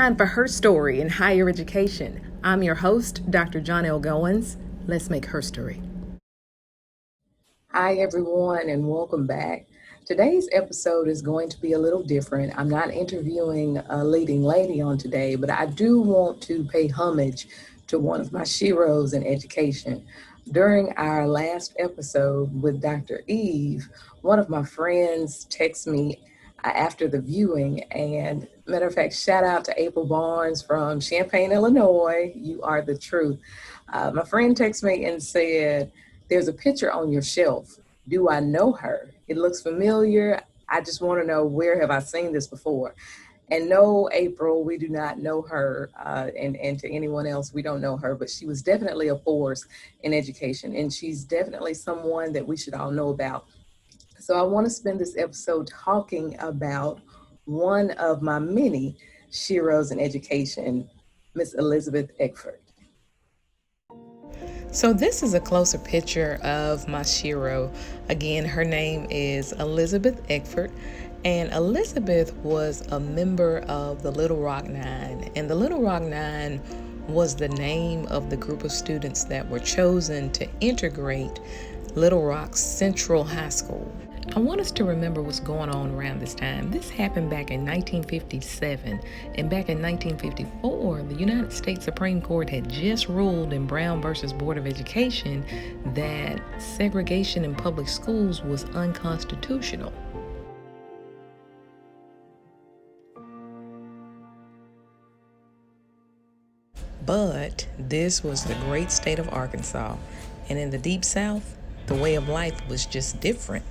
time for HERstory in higher education. I'm your host, Dr. Johnell Goins. Let's make HERstory. Hi, everyone, and welcome back. Today's episode is going to be a little different. I'm not interviewing a leading lady on today, but I do want to pay homage to one of my SHEros in education. During our last episode with Dr. Eve, one of my friends texted me after the viewing, and matter of fact, shout out to April Barnes from Champaign, Illinois. You are the truth. My friend texted me and said, "There's a picture on your shelf. Do I know her? It looks familiar. I just want to know, where have I seen this before?" And no, April, we do not know her, and to anyone else, we don't know her, but she was definitely a force in education, and she's definitely someone that we should all know about. So I want to spend this episode talking about one of my many SHEros in education, Miss Elizabeth Eckford. So this is a closer picture of my SHEro. Again, her name is Elizabeth Eckford, and Elizabeth was a member of the Little Rock Nine, and the Little Rock Nine was the name of the group of students that were chosen to integrate Little Rock Central High School. I want us to remember what's going on around this time. This happened back in 1957, and back in 1954, the United States Supreme Court had just ruled in Brown versus Board of Education that segregation in public schools was unconstitutional. But this was the great state of Arkansas, and in the Deep South, the way of life was just different.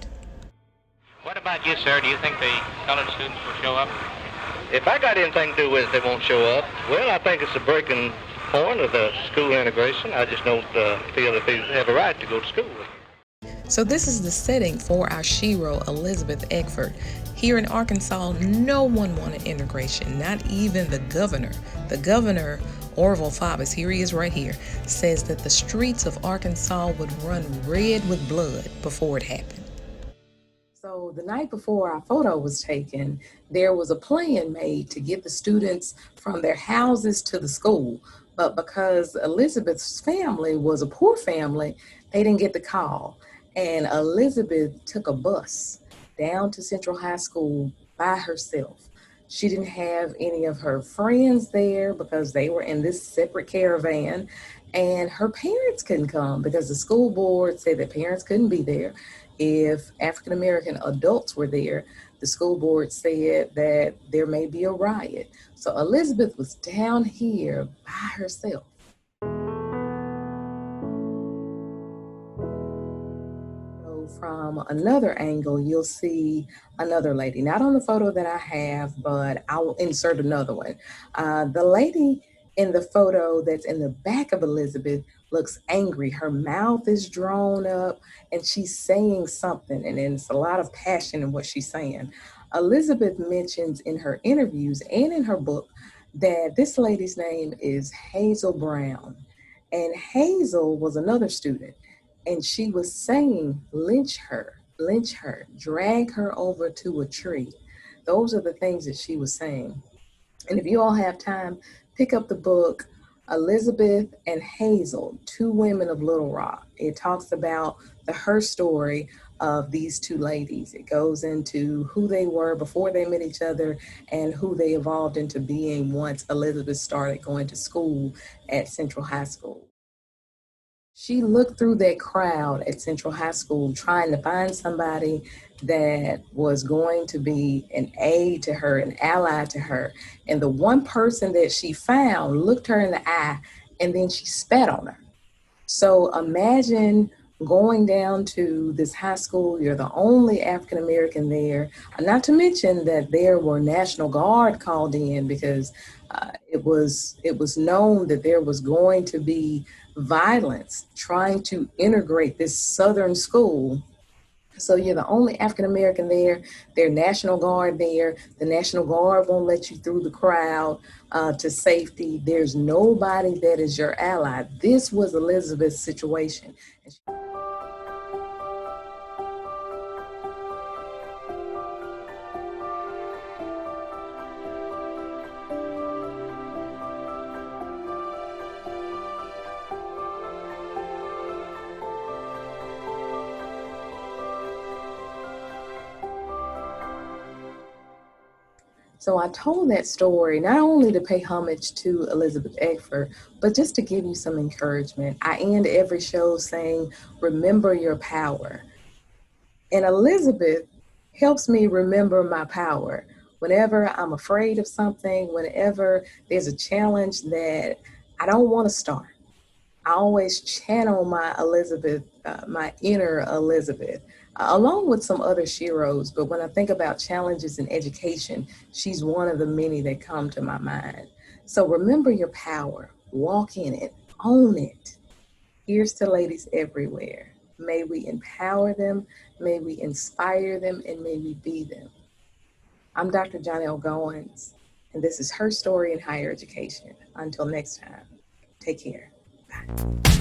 What about you, sir? Do you think the colored students will show up? If I got anything to do with it, they won't show up. Well, I think it's a breaking point of the school integration. I just don't feel that they have a right to go to school. So this is the setting for our SHEro, Elizabeth Eckford. Here in Arkansas, no one wanted integration, not even the governor. The governor, Orville Faubus, here he is right here, says that the streets of Arkansas would run red with blood before it happened. So the night before our photo was taken, there was a plan made to get the students from their houses to the school. But because Elizabeth's family was a poor family, they didn't get the call. And Elizabeth took a bus down to Central High School by herself. She didn't have any of her friends there because they were in this separate caravan, and her parents couldn't come because the school board said that parents couldn't be there. If African American adults were there, the school board said that there may be a riot. So Elizabeth was down here by herself. From another angle, you'll see another lady, not on the photo that I have, but I'll insert another one. The lady in the photo that's in the back of Elizabeth looks angry. Her mouth is drawn up and she's saying something, and it's a lot of passion in what she's saying. Elizabeth mentions in her interviews and in her book that this lady's name is Hazel Brown, and Hazel was another student. And she was saying, lynch her, drag her over to a tree. Those are the things that she was saying. And if you all have time, pick up the book, Elizabeth and Hazel, Two Women of Little Rock. It talks about the HERstory of these two ladies. It goes into who they were before they met each other and who they evolved into being once Elizabeth started going to school at Central High School. She looked through that crowd at Central High School trying to find somebody that was going to be an aid to her, an ally to her. And the one person that she found looked her in the eye and then she spat on her. So imagine going down to this high school, you're the only African American there, not to mention that there were National Guard called in because it was known that there was going to be violence trying to integrate this Southern school. So you're the only African American there. There's National Guard there. The National Guard won't let you through the crowd to safety. There's nobody that is your ally. This was Elizabeth's situation. So I told that story not only to pay homage to Elizabeth Eckford, but just to give you some encouragement. I end every show saying, remember your power. And Elizabeth helps me remember my power. Whenever I'm afraid of something, whenever there's a challenge that I don't want to start, I always channel my Elizabeth, my inner Elizabeth, along with some other SHEros. But when I think about challenges in education, she's one of the many that come to my mind. So remember your power, walk in it, own it. Here's to ladies everywhere. May we empower them, may we inspire them, and may we be them. I'm Dr. Johnell Goins, and this is Her Story in Higher Education. Until next time, take care. Bye.